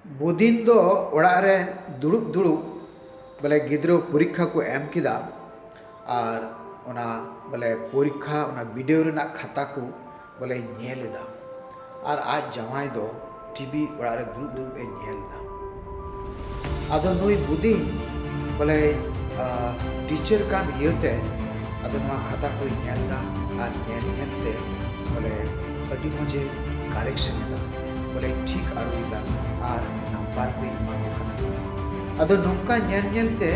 बुदिन दो ओड़ा रे दुड़ुब दुड़ुब बोले गिद्रो परीक्षा को एम किदा और ओना बोले परीक्षा ओना वीडियो रेना खाता को बोले नेलेदा और आज जमाई दो टीवी ओड़ा रे दुड़ुब दुड़ुब ए नेलदा आदो नुई बुदिन बोले टीचर कान हियोते आदो नवा खाता को नेलदा और नेलते बोले अडी मजे करेक्शन दा बोले ठीक आरुदा और नंबर को एमा को कना आदो नोंका नेलते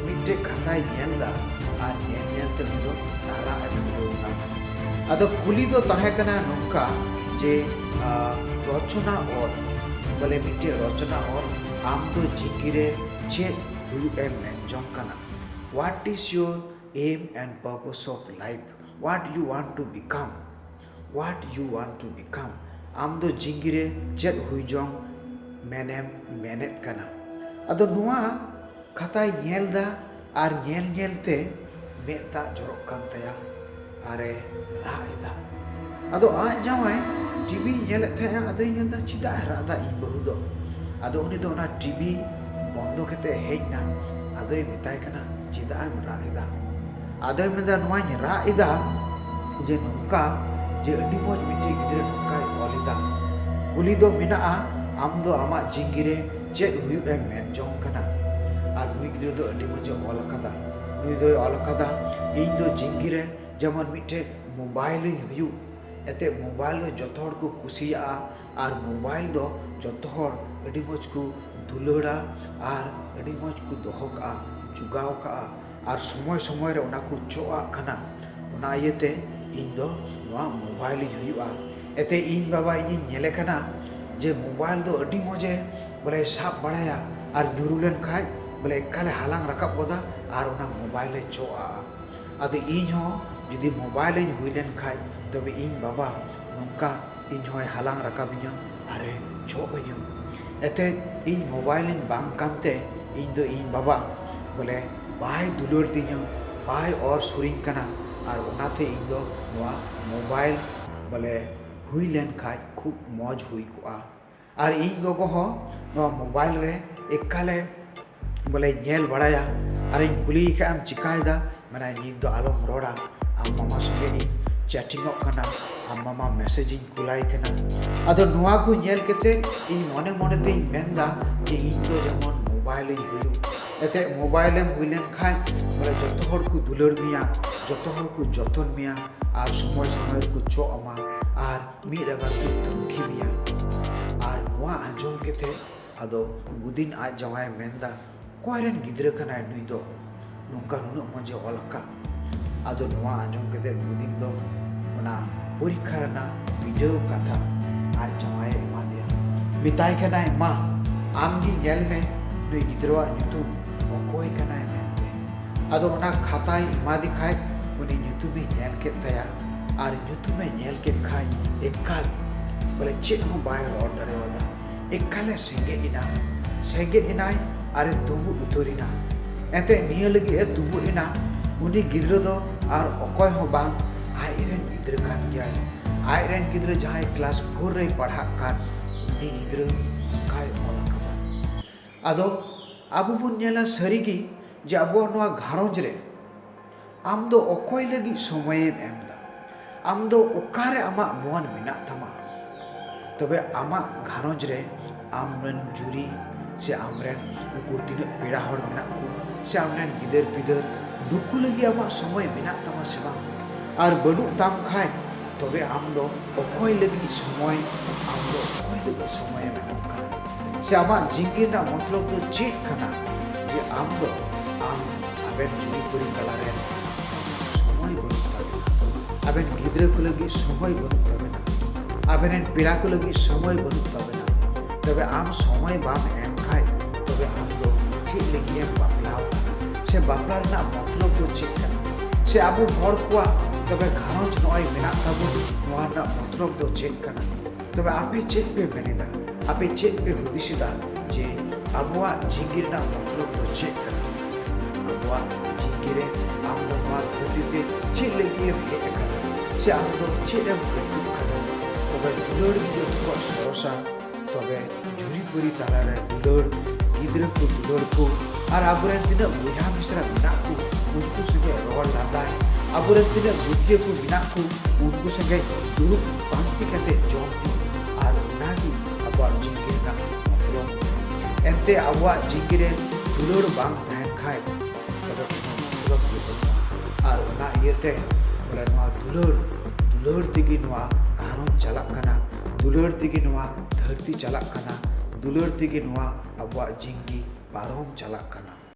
मिटे खाता नेलदा और नेलते उदो रारा अदुरोना आदो कुली दो ताहे कना नोंका जे रचना और बोले मिटे रचना और आम दो जिंगिरे चे हुई एम मेंजों कना what is your aim and purpose of life what you want to become आम दो जिंगिरे चेत हुई जों मेनेम मेनेत कना अदो नुआ खाता नेलदा और नेलते मेता जरोक कान तया अरे राइदा अदो आज जावाय टीवी नेले थे अदो नेलदा चिदा रादा इन बहु दो अदो उनी दो ना टीवी बंदो कते हेजना अदो मिताय कना चिदा एम राइदा अदो मेदा नुआ राइदा जे नोंका जे अडी मोज मिटी गिद्रे नोंकाय ओलिदा कुली दो मिना आम दो आमा जिंगिरे चेत हुई एम मेन जों कना और नुई गिद्रे दो अडी मोज ओल कदा नुई दो ओल कदा इन दो जिंगिरे जेमन मिटे मोबाइल हुई एते मोबाइल दो जतो हर को कुसिया और मोबाइल दो जतो हर अडी मोज को दुलड़ा और अडी मोज को दोहो का जुगाव का और समय समय रे ओना को चोआ कना ओना इयते इन दो नवा मोबाइल हुआ एते इन बाबा इन नेले कना जे मोबाइल दो अडी मोजे बोले साब बड़ाया और नुरुलेन खाय बोले एकाले हालांग रकाब गोदा और ओना मोबाइल चोआ आदो इन हो जुदी मोबाइल हुई लेन खाय तबे इन बाबा नोंका इन होय हालांग रकाबिनो अरे चोबइनो एते इन मोबाइल बांग कांते इन दो इन बाबा बोले बाय दुलोर दिनो बाय और सुरिंग कना और ओनाते इन दो नवा मोबाइल बोले हुई लेन खाय खूब मौज हुई कोआ और इन गोगो हो नवा मोबाइल रे एकाले बोले नेल बड़ाया और इन कुली खाम चिकायदा मना इन दो आलम रोड़ा आम मामा संगे इन चैटिंग कना आम मामा मैसेजिंग कुलाई कना अदो नुआ को नेल केते इन मने मने ते इन मेंदा जे इन दो जेमन मोबाइल हुई एते मोबाइल हुई लेन खाय बोले जतो हर को दुलर मिया जतो हर को जतन मिया और समय समय को चो अमा और मी रगा को तंखी मिया और नुआ आंजोम केते अदो बुदिन आज जवाय मेंदा कोयरन गिद्रे कना नुई दो नोंका नुनु मजे ओलका अदो नुआ आंजोम केते बुदिन दो ओना परीक्षा रना वीडियो कथा आज जवाय एमा दिया मिताय कना मा आमगी नेल में नुई गिद्रवा ᱧᱩᱛᱩᱢ ᱚᱠᱚᱭ ᱠᱟᱱᱟᱭ ᱢᱮᱱᱛᱮ ᱟᱫᱚ ᱚᱱᱟ ᱠᱷᱟᱛᱟᱭ ᱮᱢᱟᱫᱤ ᱠᱷᱟᱡ ᱩᱱᱤ ᱧᱩᱛᱩᱢᱮ ᱧᱮᱞ ᱠᱮᱫ ᱛᱟᱭᱟ ᱟᱨ ᱧᱩᱛᱩᱢᱮ ᱧᱮᱞ ᱠᱮᱫ ᱠᱷᱟᱡ ᱮᱠᱟᱞ ᱵᱚᱞᱮ ᱪᱮᱫ ᱦᱚᱸ ᱵᱟᱭ ᱨᱚᱲ ᱫᱟᱲᱮᱣᱟᱫᱟ ᱮᱠᱟᱞᱮ ᱥᱮᱸᱜᱮᱫ ᱮᱱᱟᱭ ᱟᱨᱮ ᱫᱩᱢᱩᱜ ᱩᱛᱟᱹᱨᱮᱱᱟ ᱮᱱᱛᱮ ᱱᱤᱭᱟᱹ ᱞᱟᱹᱜᱤᱫ ᱮ ᱫᱩᱢᱩᱜ ᱮᱱᱟ उनी गिद्र दो और अकय हो बांग आयरेन गिद्र कान गयाय आयरेन गिद्र जहां क्लास 4 रे पढ़ा कान उनी गिद्र काय ओल कदा आदो आबो बन नेला सरीगी जे आबो नवा घारोज रे आम दो अकय लगी समय एमदा आम दो ओकारे आमा मन मिना तमा तबे आमा घारोज रे आमरन जुरी से आमरेन नुकु तिना पेड़ा हड़ मिना को से आमरेन गिदर पिदर नुकु लगी आमा समय मिना तमा से बांग और बनु ताम खाय तबे आम दो अकय लगी समय आम दो अकय लगी समय एम कना से आमा जिंगिर ना मतलब दो चेक कना जे आम दो आम आबेन जुजु पुरी कला रे समय बनु ताबेना आबेन गिद्रे को लगी समय बनु ताबेना आबेन पेड़ा को लगी समय बनु ताबेना तबे आम समय बाम एम खाय तबे आम दो ठीक लगी एम बापलाव से बापला रना मतलब दो चेक कना से आबो हर कोआ तबे घारोज नय मेना ताबो नोआ ना मतलब दो चेक कना तबे आपे चेक पे मेनेदा आपे चेक पे हुदिसिदा जे आबोआ जिंगिर ना मतलब दो चेक कना आबोआ जिंगिरे आम दो नोआ धरती ते चेक लगी एम हे कना से आम दो चेक एम पे कना तबे दुलड़ गी जो को सरसा तबे झुरी ᱠᱷᱟᱹᱯᱟᱹᱨᱤ ᱛᱟᱞᱟᱨᱮ ᱫᱩᱞᱟᱹᱲ, ᱜᱤᱫᱽᱨᱟᱹ ᱠᱚ ᱫᱩᱞᱟᱹᱲ ᱠᱚ ᱟᱨ ᱟᱵᱚᱨᱮᱱ ᱛᱤᱱᱟᱹᱜ ᱵᱚᱭᱦᱟ ᱢᱤᱥᱨᱟ ᱢᱮᱱᱟᱜ ᱠᱚ ᱩᱱᱠᱩ ᱥᱚᱸᱜᱮ ᱨᱚᱲ ᱞᱟᱸᱫᱟᱭ, ᱟᱵᱚᱨᱮᱱ ᱛᱤᱱᱟᱹᱜ ᱜᱩᱨᱡᱤᱭᱟᱹ ᱠᱚ ᱢᱮᱱᱟᱜ ᱠᱚ ᱩᱱᱠᱩ ᱥᱚᱸᱜᱮ ᱫᱩᱲᱩᱵ ᱯᱟᱱᱛᱮ ᱠᱟᱛᱮ ᱡᱚᱢ ᱧᱩ ᱟᱨ ᱚᱱᱟᱜᱮ ᱟᱵᱚᱣᱟᱜ ᱡᱤᱝᱜᱤ ᱨᱮᱱᱟᱜ ᱢᱚᱛᱞᱚᱵ᱾ ᱮᱱᱛᱮ ᱟᱵᱚᱣᱟᱜ ᱡᱤᱝᱜᱤ ᱨᱮ ᱫᱩᱞᱟᱹᱲ ᱵᱟᱝ ᱛᱟᱦᱮᱱ ᱠᱷᱟᱡ ᱛᱚᱵᱮ ᱠᱳᱱᱳ ᱢᱚᱛᱞᱚᱵ ᱜᱮ ᱵᱟᱹᱱᱩᱜᱼᱟ᱾ ᱟᱨ ᱚᱱᱟ ᱤᱭᱟᱹᱛᱮ ᱵᱚᱞᱮ ᱱᱚᱣᱟ दुलड़ तेगी नोआ घारों चला कना, दुलड़ तेगी नोआ धरती चला कना, दुलड़ तेगी नोआ अबुआ जिंगी पारोम चला कना।